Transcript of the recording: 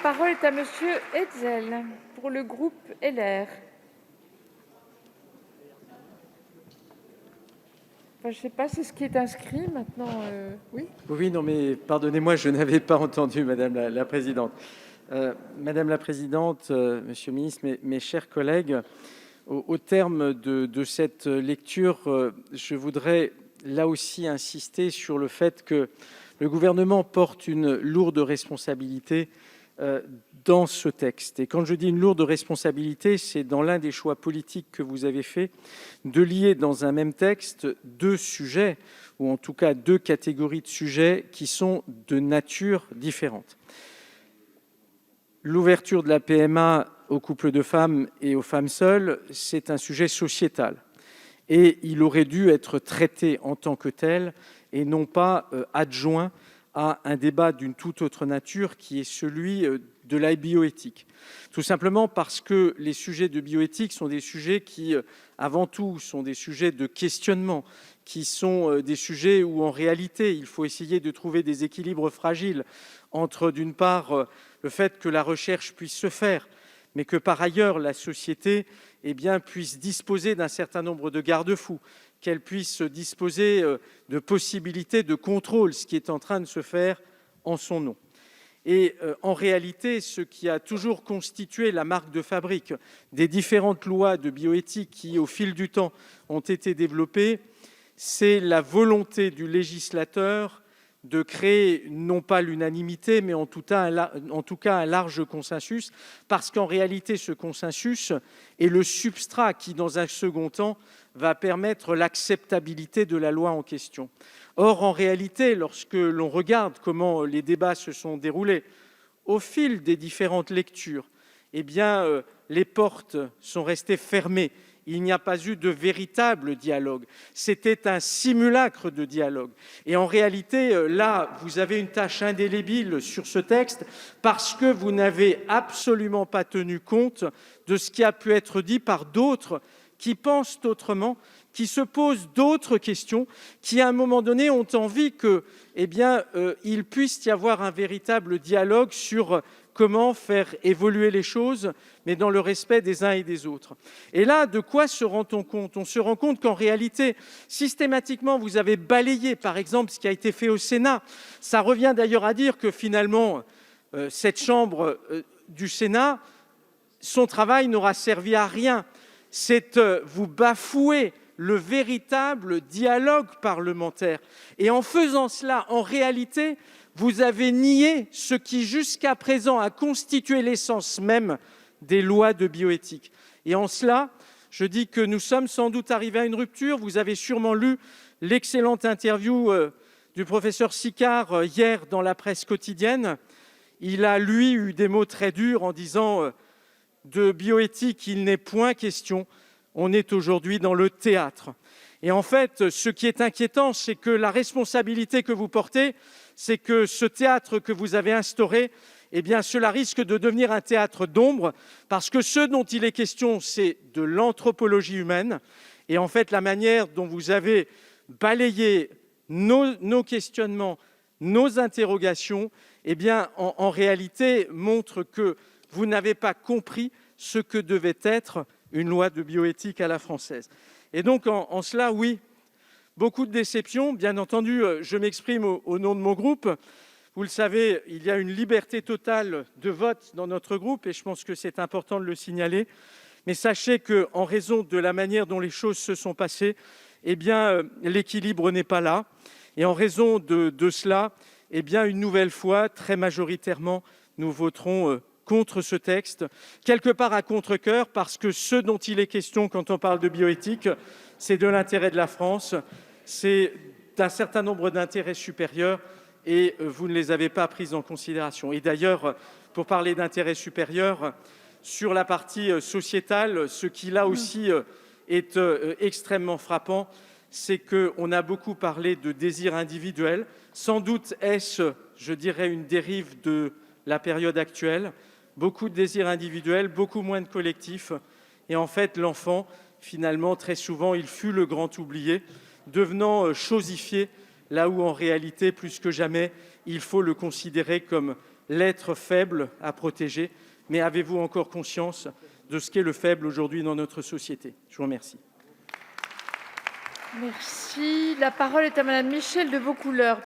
parole est à monsieur Hetzel pour le groupe LR. Enfin, je ne sais pas, c'est ce qui est inscrit maintenant. Oui. Oui, non, mais pardonnez-moi, je n'avais pas entendu, Madame la Présidente. Madame la Présidente, Monsieur le Ministre, mes chers collègues, au terme de cette lecture, je voudrais là aussi insister sur le fait que le gouvernement porte une lourde responsabilité dans ce texte. Et quand je dis une lourde responsabilité, c'est dans l'un des choix politiques que vous avez fait de lier dans un même texte deux sujets, ou en tout cas deux catégories de sujets qui sont de nature différente. L'ouverture de la PMA aux couples de femmes et aux femmes seules, c'est un sujet sociétal. Et il aurait dû être traité en tant que tel et non pas adjoint à un débat d'une toute autre nature qui est celui de la bioéthique. Tout simplement parce que les sujets de bioéthique sont des sujets qui, avant tout, sont des sujets de questionnement, qui sont des sujets où, en réalité, il faut essayer de trouver des équilibres fragiles entre, d'une part, le fait que la recherche puisse se faire, mais que, par ailleurs, la société puisse disposer d'un certain nombre de garde-fous, qu'elle puisse disposer de possibilités de contrôle, ce qui est en train de se faire en son nom. Et en réalité, ce qui a toujours constitué la marque de fabrique des différentes lois de bioéthique qui, au fil du temps, ont été développées, c'est la volonté du législateur de créer non pas l'unanimité, mais en tout cas un large consensus, parce qu'en réalité, ce consensus est le substrat qui, dans un second temps, va permettre l'acceptabilité de la loi en question. Or, en réalité, lorsque l'on regarde comment les débats se sont déroulés au fil des différentes lectures, les portes sont restées fermées. Il n'y a pas eu de véritable dialogue. C'était un simulacre de dialogue. Et en réalité, là, vous avez une tâche indélébile sur ce texte parce que vous n'avez absolument pas tenu compte de ce qui a pu être dit par d'autres qui pensent autrement, qui se posent d'autres questions, qui, à un moment donné, ont envie qu'il puisse y avoir un véritable dialogue sur comment faire évoluer les choses, mais dans le respect des uns et des autres. Et là, de quoi se rend-on compte ? On se rend compte qu'en réalité, systématiquement, vous avez balayé, par exemple, ce qui a été fait au Sénat. Ça revient d'ailleurs à dire que, finalement, cette chambre du Sénat, son travail n'aura servi à rien. C'est vous bafouer le véritable dialogue parlementaire. Et en faisant cela, en réalité, vous avez nié ce qui, jusqu'à présent, a constitué l'essence même des lois de bioéthique. Et en cela, je dis que nous sommes sans doute arrivés à une rupture. Vous avez sûrement lu l'excellente interview du professeur Sicard hier dans la presse quotidienne. Il a, lui, eu des mots très durs en disant de bioéthique, il n'est point question. On est aujourd'hui dans le théâtre. Et en fait, ce qui est inquiétant, c'est que la responsabilité que vous portez, c'est que ce théâtre que vous avez instauré, cela risque de devenir un théâtre d'ombre, parce que ce dont il est question, c'est de l'anthropologie humaine. Et en fait, la manière dont vous avez balayé nos questionnements, nos interrogations, en réalité, montre que vous n'avez pas compris ce que devait être une loi de bioéthique à la française. Et donc, en cela, oui, beaucoup de déception. Bien entendu, je m'exprime au nom de mon groupe. Vous le savez, il y a une liberté totale de vote dans notre groupe et je pense que c'est important de le signaler. Mais sachez qu'en raison de la manière dont les choses se sont passées, l'équilibre n'est pas là. Et en raison de cela, une nouvelle fois, très majoritairement, nous voterons contre ce texte, quelque part à contre-cœur, parce que ce dont il est question quand on parle de bioéthique, c'est de l'intérêt de la France, c'est d'un certain nombre d'intérêts supérieurs, et vous ne les avez pas pris en considération. Et d'ailleurs, pour parler d'intérêts supérieurs, sur la partie sociétale, ce qui là aussi est extrêmement frappant, c'est qu'on a beaucoup parlé de désir individuel. Sans doute est-ce, je dirais, une dérive de la période actuelle. Beaucoup de désirs individuels, beaucoup moins de collectifs. Et en fait, l'enfant, finalement, très souvent, il fut le grand oublié, devenant chosifié, là où en réalité, plus que jamais, il faut le considérer comme l'être faible à protéger. Mais avez-vous encore conscience de ce qu'est le faible aujourd'hui dans notre société? Je vous remercie. Merci. La parole est à Madame Michèle de Vaucouleurs.